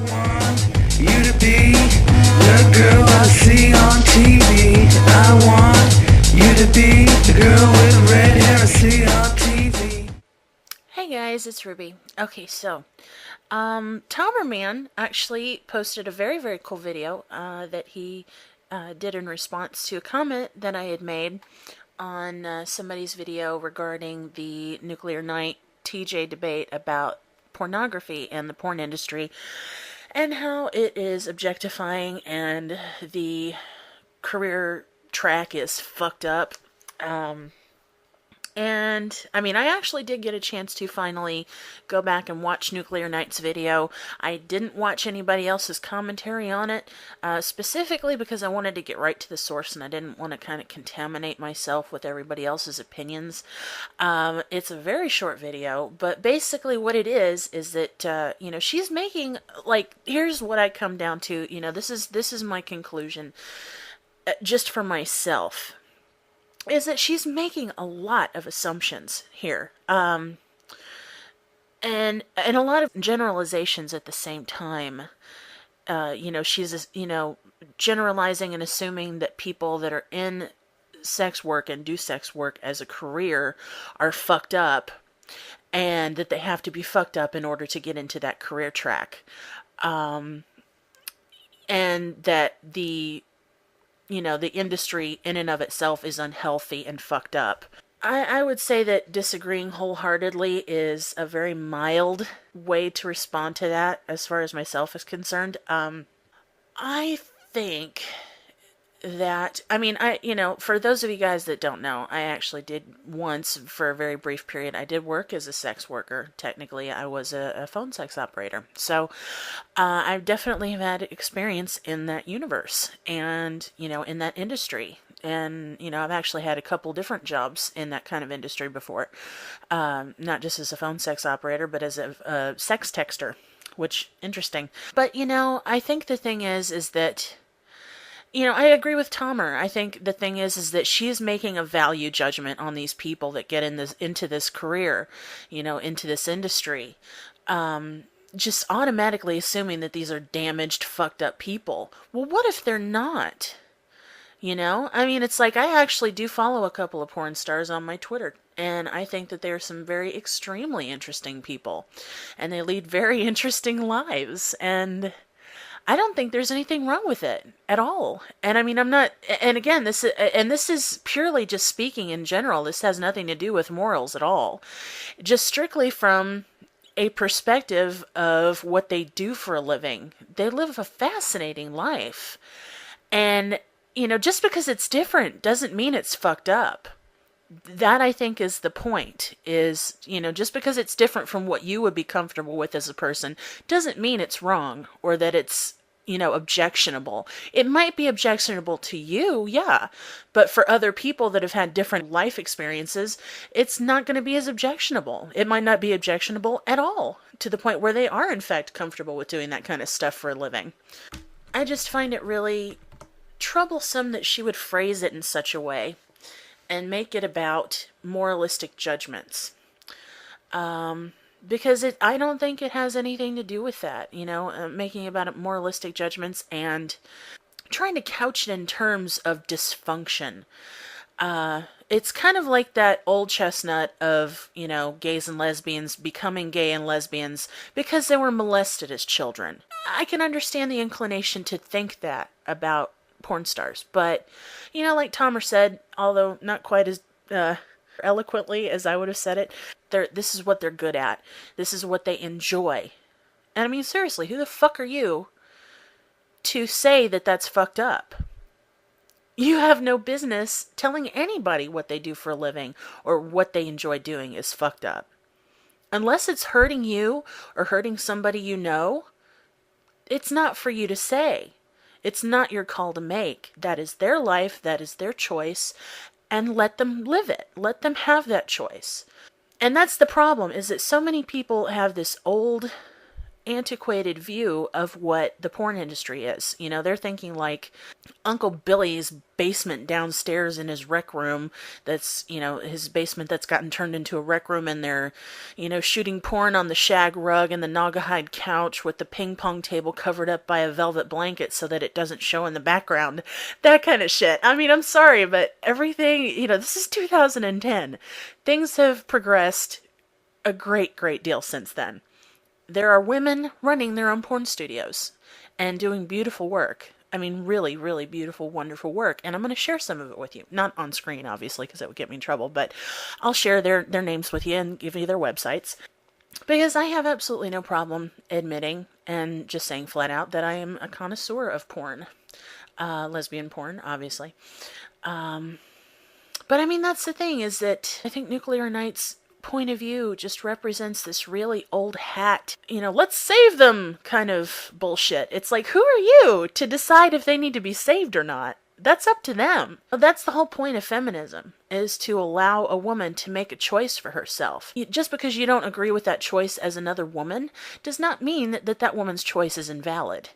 want you to be the girl I see on TV. I want you to be the girl with red hair I see on TV. Hey guys, it's Ruby. Okay, so, Tomerman actually posted a very, very cool video that he did in response to a comment that I had made on somebody's video regarding the Nuclear Night TJ debate about pornography and the porn industry and how it is objectifying and the career track is fucked up. And, I mean, I actually did get a chance to finally go back and watch Nuclear Night's video. I didn't watch anybody else's commentary on it, specifically because I wanted to get right to the source and I didn't want to kind of contaminate myself with everybody else's opinions. It's a very short video, but basically what it is that, you know, she's making, like, here's what I come down to, you know, this is my conclusion, just for myself. Is that she's making a lot of assumptions here, and a lot of generalizations at the same time. You know, she's, you know, generalizing and assuming that people that are in sex work and do sex work as a career are fucked up, and that they have to be fucked up in order to get into that career track, and that you know, the industry in and of itself is unhealthy and fucked up. I would say that disagreeing wholeheartedly is a very mild way to respond to that as far as myself is concerned. I think that, I mean, you know, for those of you guys that don't know, I actually did once, for a very brief period, I did work as a sex worker. Technically, I was a phone sex operator. So, I definitely have had experience in that universe and, you know, in that industry. And, you know, I've actually had a couple different jobs in that kind of industry before. Not just as a phone sex operator, but as a sex texter, which, interesting. But, you know, I think the thing is that, you know, I agree with Tomer. I think the thing is that she's making a value judgment on these people that get into this career, you know, into this industry. Just automatically assuming that these are damaged, fucked up people. Well, what if they're not? You know? I mean, it's like, I actually do follow a couple of porn stars on my Twitter, and I think that they're some very extremely interesting people. And they lead very interesting lives, and I don't think there's anything wrong with it at all. And I mean, I'm not, and again, this is purely just speaking in general. This has nothing to do with morals at all. Just strictly from a perspective of what they do for a living. They live a fascinating life. And, you know, just because it's different doesn't mean it's fucked up. That, I think, is the point, is, you know, just because it's different from what you would be comfortable with as a person doesn't mean it's wrong or that it's, you know, objectionable. It might be objectionable to you, yeah, but for other people that have had different life experiences, it's not going to be as objectionable. It might not be objectionable at all, to the point where they are, in fact, comfortable with doing that kind of stuff for a living. I just find it really troublesome that she would phrase it in such a way and make it about moralistic judgments. Because I don't think it has anything to do with that, you know, making about moralistic judgments and trying to couch it in terms of dysfunction. It's kind of like that old chestnut of, you know, gays and lesbians becoming gay and lesbians because they were molested as children. I can understand the inclination to think that about porn stars, but, you know, like Tomer said, although not quite as eloquently as I would have said it, this is what they're good at. This is what they enjoy. And I mean, seriously, who the fuck are you to say that that's fucked up? You have no business telling anybody what they do for a living or what they enjoy doing is fucked up. Unless it's hurting you or hurting somebody you know, it's not for you to say. It's not your call to make. That is their life. That is their choice. And let them live it. Let them have that choice. And that's the problem, is that so many people have this old antiquated view of what the porn industry is. You know, they're thinking like Uncle Billy's basement downstairs in his rec room, that's, you know, his basement that's gotten turned into a rec room, and they're, you know, shooting porn on the shag rug and the Naugahyde couch with the ping pong table covered up by a velvet blanket so that it doesn't show in the background. That kind of shit. I mean, I'm sorry, but everything, you know, this is 2010. Things have progressed a great, great deal since then. There are women running their own porn studios and doing beautiful work. I mean, really, really beautiful, wonderful work. And I'm going to share some of it with you. Not on screen, obviously, because that would get me in trouble. But I'll share their names with you and give you their websites. Because I have absolutely no problem admitting and just saying flat out that I am a connoisseur of porn. Lesbian porn, obviously. But I mean, that's the thing, is that I think Nuclear Knight's point of view just represents this really old hat, you know, let's save them kind of bullshit. It's like, who are you to decide if they need to be saved or not? That's up to them. That's the whole point of feminism, is to allow a woman to make a choice for herself. Just because you don't agree with that choice as another woman does not mean that that woman's choice is invalid.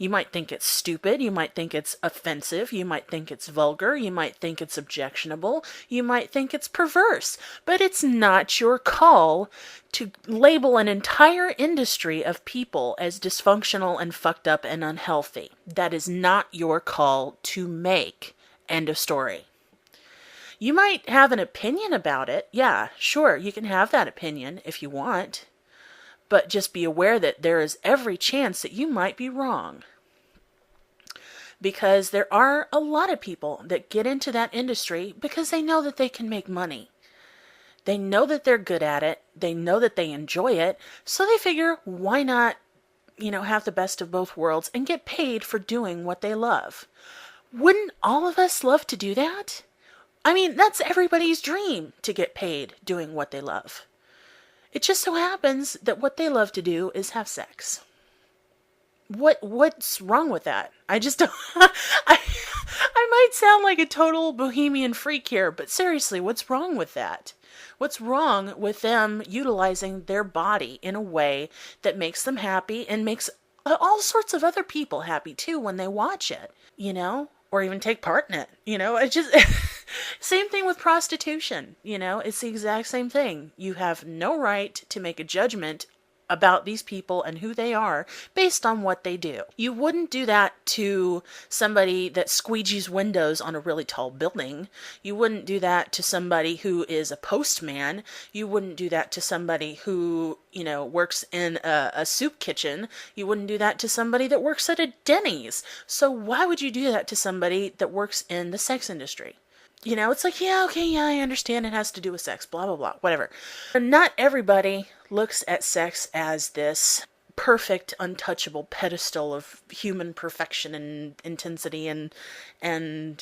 You might think it's stupid, you might think it's offensive, you might think it's vulgar, you might think it's objectionable, you might think it's perverse, but it's not your call to label an entire industry of people as dysfunctional and fucked up and unhealthy. That is not your call to make. End of story. You might have an opinion about it. Yeah, sure, you can have that opinion if you want. But just be aware that there is every chance that you might be wrong. Because there are a lot of people that get into that industry because they know that they can make money. They know that they're good at it. They know that they enjoy it. So they figure, why not, you know, have the best of both worlds and get paid for doing what they love? Wouldn't all of us love to do that? I mean, that's everybody's dream, to get paid doing what they love. It just so happens that what they love to do is have sex. What's wrong with that? I just don't... I might sound like a total bohemian freak here, but seriously, what's wrong with that? What's wrong with them utilizing their body in a way that makes them happy and makes all sorts of other people happy too when they watch it, you know? Or even take part in it, you know? It just... Same thing with prostitution, you know? It's the exact same thing. You have no right to make a judgment about these people and who they are based on what they do. You wouldn't do that to somebody that squeegees windows on a really tall building. You wouldn't do that to somebody who is a postman. You wouldn't do that to somebody who, you know, works in a soup kitchen. You wouldn't do that to somebody that works at a Denny's. So why would you do that to somebody that works in the sex industry? You know, it's like, yeah, okay, yeah, I understand it has to do with sex, blah, blah, blah, whatever. Not everybody looks at sex as this perfect, untouchable pedestal of human perfection and intensity and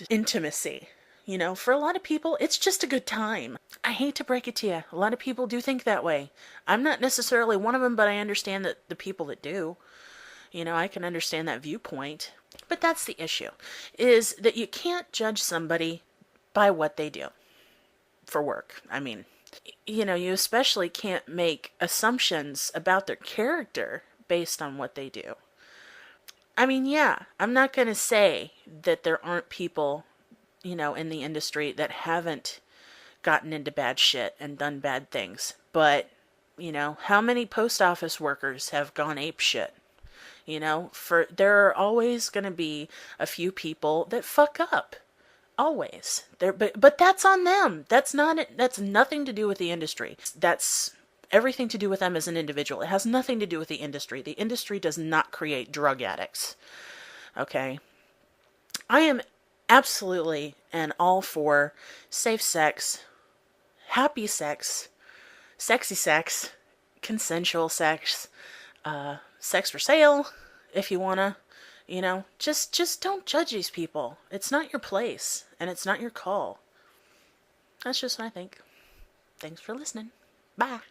intimacy. You know, for a lot of people, it's just a good time. I hate to break it to you. A lot of people do think that way. I'm not necessarily one of them, but I understand that the people that do. You know, I can understand that viewpoint. But that's the issue, is that you can't judge somebody by what they do for work. I mean, you know, you especially can't make assumptions about their character based on what they do. I mean, yeah, I'm not going to say that there aren't people, you know, in the industry that haven't gotten into bad shit and done bad things. But, you know, how many post office workers have gone ape shit? You know, there are always going to be a few people that fuck up. Always. But that's on them. That's nothing to do with the industry. That's everything to do with them as an individual. It has nothing to do with the industry. The industry does not create drug addicts. Okay? I am absolutely and all for safe sex, happy sex, sexy sex, consensual sex, sex for sale, if you wanna. You know, just don't judge these people. It's not your place, and it's not your call. That's just what I think. Thanks for listening. Bye.